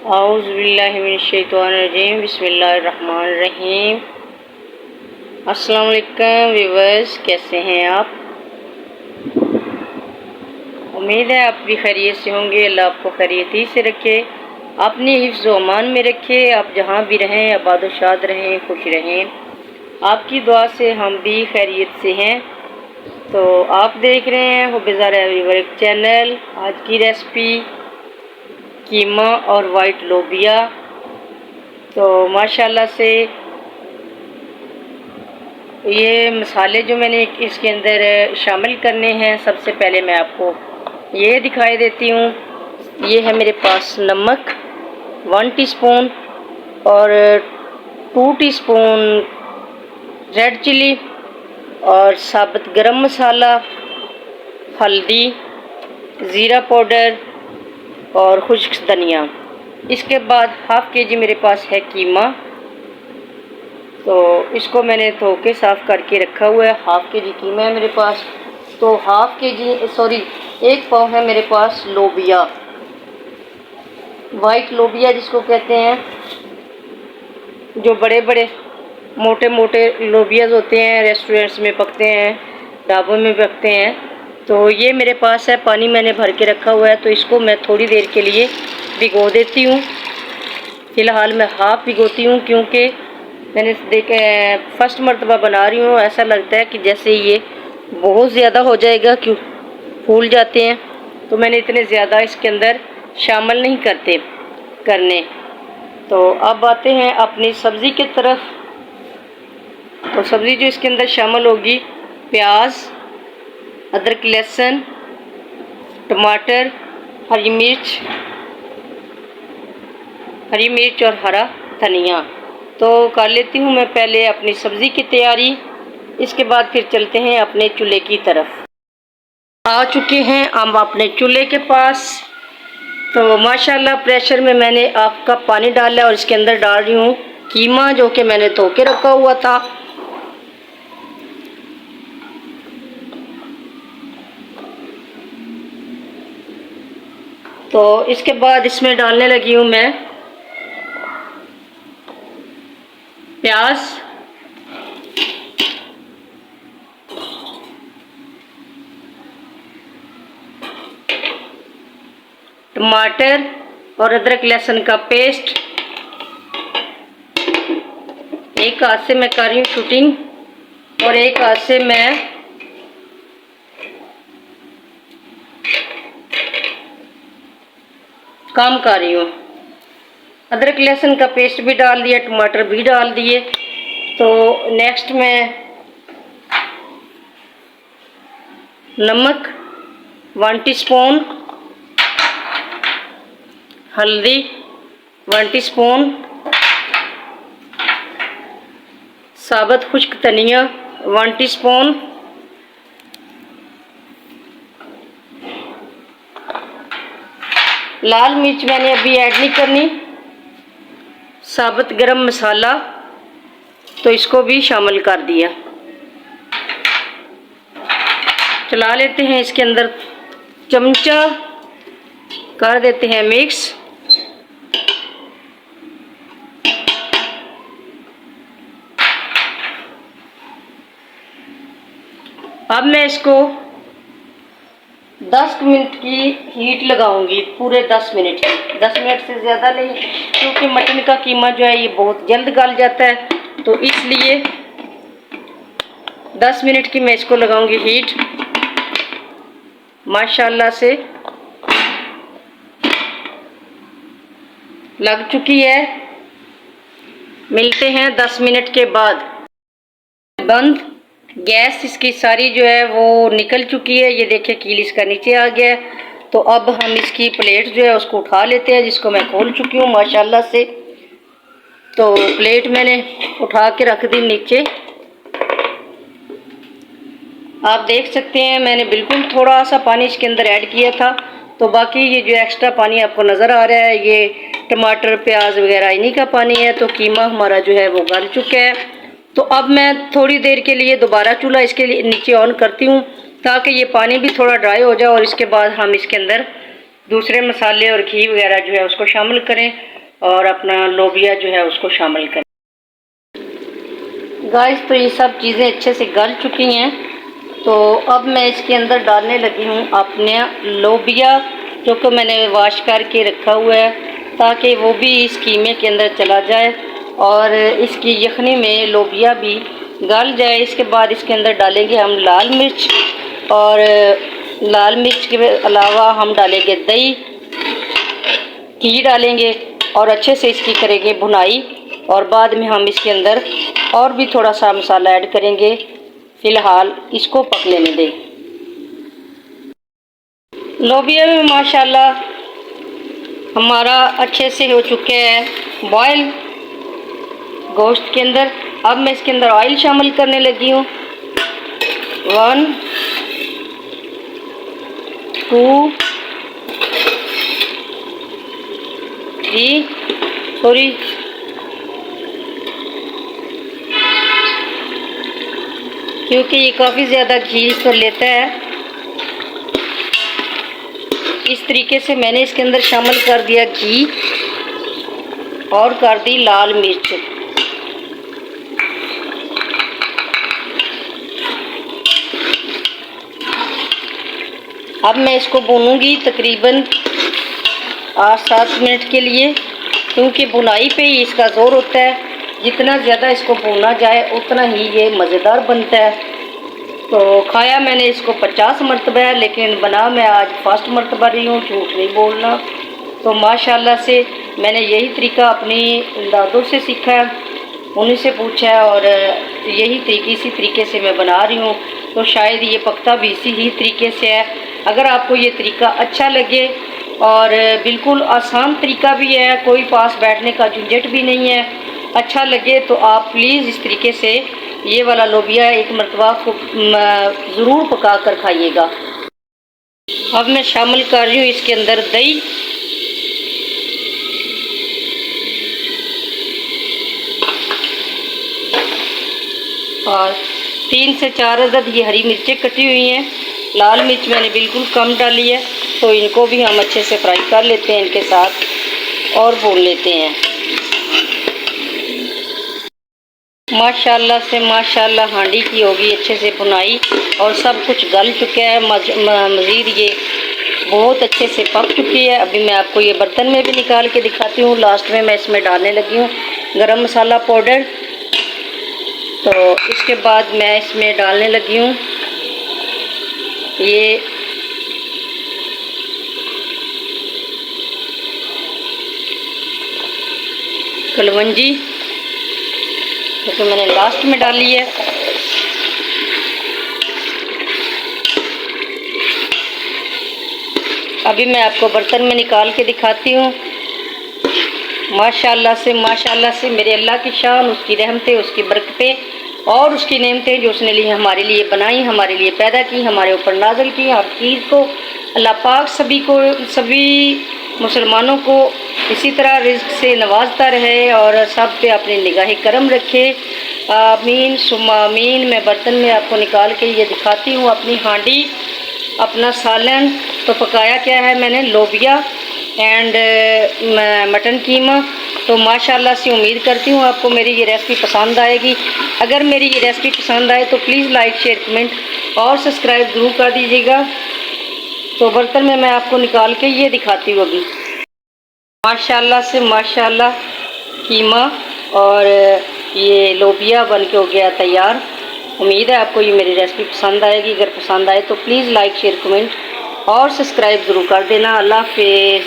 औज़ुबिल्लाहिमिनश्शैतानिर्रजीम बिस्मिल्लाहिर्रहमानिर्रहीम। अस्सलाम वालेकुम व्यूअर्स, कैसे हैं आप? उम्मीद है आप भी खैरियत से होंगे। अल्लाह आपको खैरियती से रखे, अपनी हिफ्ज़ व अमान में रखे। आप जहाँ भी रहें आबाद व शाद रहें, खुश रहें। आपकी दुआ से हम भी खैरियत से हैं। तो आप देख रहे हैं हुब्बिज़ एवरीवर्क चैनल। आज की रेसिपी कीमा और वाइट लोबिया। तो माशाल्लाह से ये मसाले जो मैंने इसके अंदर शामिल करने हैं, सबसे पहले मैं आपको ये दिखाई देती हूँ। ये है मेरे पास नमक 1 टीस्पून और 2 टीस्पून रेड चिली और साबुत गरम मसाला, हल्दी, ज़ीरा पाउडर और खुश्क धनिया। इसके बाद हाफ़ के जी मेरे पास है कीमा। तो इसको मैंने धो के साफ़ करके रखा हुआ है। हाफ़ के जी कीमा है मेरे पास। तो एक पाव है मेरे पास लोबिया, वाइट लोबिया जिसको कहते हैं, जो बड़े बड़े मोटे मोटे लोबियाज होते हैं, रेस्टोरेंट्स में पकते हैं, ढाबों में पकते हैं। तो ये मेरे पास है, पानी मैंने भर के रखा हुआ है। तो इसको मैं थोड़ी देर के लिए भिगो देती हूँ। फ़िलहाल मैं हाफ़ भिगोती हूँ, क्योंकि मैंने फर्स्ट मर्तबा बना रही हूँ। ऐसा लगता है कि जैसे ये बहुत ज़्यादा हो जाएगा, क्यों फूल जाते हैं। तो मैंने इतने ज़्यादा इसके अंदर शामिल नहीं करने। तो अब आते हैं अपनी सब्ज़ी की तरफ। तो सब्ज़ी जो इसके अंदर शामिल होगी, प्याज, अदरक, लहसुन, टमाटर, हरी मिर्च और हरा धनिया। तो कर लेती हूँ मैं पहले अपनी सब्ज़ी की तैयारी। इसके बाद फिर चलते हैं अपने चूल्हे की तरफ। आ चुके हैं हम अपने चूल्हे के पास। तो माशाल्लाह प्रेशर में मैंने आपका पानी डाला और इसके अंदर डाल रही हूँ कीमा, जो कि मैंने धो के रखा हुआ था। तो इसके बाद इसमें डालने लगी हूँ मैं प्याज, टमाटर और अदरक लहसुन का पेस्ट। एक हाथ से मैं कर रही हूँ शूटिंग और एक हाथ से मैं काम कर रही हूँ। अदरक लहसुन का पेस्ट भी डाल दिया, टमाटर भी डाल दिए। तो नेक्स्ट में नमक 1 टीस्पून, हल्दी 1 टीस्पून, साबुत खुश्क धनिया 1 टीस्पून, लाल मिर्च मैंने अभी ऐड नहीं करनी, साबुत गरम मसाला तो इसको भी शामिल कर दिया। चला लेते हैं, इसके अंदर चमचा कर देते हैं मिक्स। अब मैं इसको 10 मिनट की हीट लगाऊंगी, पूरे 10 मिनट से ज़्यादा नहीं, क्योंकि मटन का कीमा जो है ये बहुत जल्द गल जाता है। तो इसलिए 10 मिनट की मैं इसको लगाऊंगी हीट। माशाल्लाह से लग चुकी है। मिलते हैं 10 मिनट के बाद। बंद, गैस इसकी सारी जो है वो निकल चुकी है। ये देखिए कील इसका नीचे आ गया है। तो अब हम इसकी प्लेट जो है उसको उठा लेते हैं, जिसको मैं खोल चुकी हूँ माशाल्लाह से। तो प्लेट मैंने उठा के रख दी नीचे। आप देख सकते हैं मैंने बिल्कुल थोड़ा सा पानी इसके अंदर ऐड किया था। तो बाकी ये जो एक्स्ट्रा पानी आपको नज़र आ रहा है, ये टमाटर प्याज वगैरह इन्हीं का पानी है। तो कीमा हमारा जो है वो गल चुका है। तो अब मैं थोड़ी देर के लिए दोबारा चूल्हा इसके लिए नीचे ऑन करती हूँ, ताकि ये पानी भी थोड़ा ड्राई हो जाए। और इसके बाद हम इसके अंदर दूसरे मसाले और घी वगैरह जो है उसको शामिल करें और अपना लोबिया जो है उसको शामिल करें। गाइस, तो ये सब चीज़ें अच्छे से गल चुकी हैं, तो अब मैं इसके अंदर डालने लगी हूँ अपने लोबिया, जो कि मैंने वॉश करके रखा हुआ है, ताकि वो भी इस कीमे के अंदर चला जाए और इसकी यखनी में लोबिया भी गल जाए। इसके बाद इसके अंदर डालेंगे हम लाल मिर्च, और लाल मिर्च के अलावा हम डालेंगे दही, घी डालेंगे और अच्छे से इसकी करेंगे भुनाई, और बाद में हम इसके अंदर और भी थोड़ा सा मसाला ऐड करेंगे। फ़िलहाल इसको पक लेने दें। लोबिया में माशाल्लाह हमारा अच्छे से हो चुके हैं बॉयल गोश्त के अंदर। अब मैं इसके अंदर ऑयल शामिल करने लगी हूँ। 1 2 3 सॉरी क्योंकि ये काफ़ी ज़्यादा घी कर लेता है। इस तरीके से मैंने इसके अंदर शामिल कर दिया घी और कर दी लाल मिर्च। अब मैं इसको भूनूंगी तकरीबन 8-7 मिनट के लिए, क्योंकि भुनाई पे ही इसका ज़ोर होता है। जितना ज़्यादा इसको भूना जाए उतना ही ये मज़ेदार बनता है। तो खाया मैंने इसको 50 मरतबा है, लेकिन बना मैं आज फर्स्ट मरतबा रही हूँ, झूठ नहीं बोलना। तो माशाल्लाह से मैंने यही तरीका अपनी दादों से सीखा है, उन्हीं से पूछा है, और इसी तरीके से मैं बना रही हूँ। तो शायद ये पकता भी इसी ही तरीके से है। अगर आपको ये तरीका अच्छा लगे और बिल्कुल आसान तरीका भी है, कोई पास बैठने का झंझट भी नहीं है, अच्छा लगे तो आप प्लीज़ इस तरीके से ये वाला लोबिया एक मरतबा को ज़रूर पका कर खाइएगा। अब मैं शामिल कर रही हूँ इसके अंदर दही, और 3 से 4 अदद ये हरी मिर्चें कटी हुई हैं। लाल मिर्च मैंने बिल्कुल कम डाली है, तो इनको भी हम अच्छे से फ्राई कर लेते हैं इनके साथ और भून लेते हैं। माशाल्लाह से माशाल्लाह हांडी की होगी अच्छे से भुनाई, और सब कुछ गल चुका है। मज़ीद ये बहुत अच्छे से पक चुकी है। अभी मैं आपको ये बर्तन में भी निकाल के दिखाती हूँ। लास्ट में मैं इसमें डालने लगी हूँ गरम मसाला पाउडर। तो इसके बाद मैं इसमें डालने लगी हूँ ये कलवंजी, तो मैंने लास्ट में डाली है। अभी मैं आपको बर्तन में निकाल के दिखाती हूँ। माशाल्लाह से मेरे अल्लाह की शान, उसकी रहमतें, उसकी बरकतें और उसकी नेमतें जो उसने लिए हमारे लिए बनाई, हमारे लिए पैदा की, हमारे ऊपर नाज़िल की। हर चीज़ को अल्लाह पाक सभी मुसलमानों को इसी तरह रिज़्क़ से नवाजता रहे और सब पे अपनी निगाह करम रखे। आमीन सुम्मा आमीन। मैं बर्तन में आपको निकाल के ये दिखाती हूँ अपनी हांडी, अपना सालन। तो पकाया क्या है मैंने, लोबिया एंड मटन कीमा। तो माशाल्लाह से उम्मीद करती हूँ आपको मेरी ये रेसिपी पसंद आएगी। अगर मेरी ये रेसिपी पसंद आए तो प्लीज़ लाइक, शेयर, कमेंट और सब्सक्राइब ज़रूर कर दीजिएगा। तो बर्तन में मैं आपको निकाल के ये दिखाती हूँ अभी। माशाल्लाह से माशाल्लाह कीमा और ये लोबिया बन के हो गया तैयार। उम्मीद है आपको ये मेरी रेसिपी पसंद आएगी। अगर पसंद आए तो प्लीज़ लाइक, शेयर, कमेंट और सब्सक्राइब ज़रूर कर देना। अल्लाह हाफ़िज़।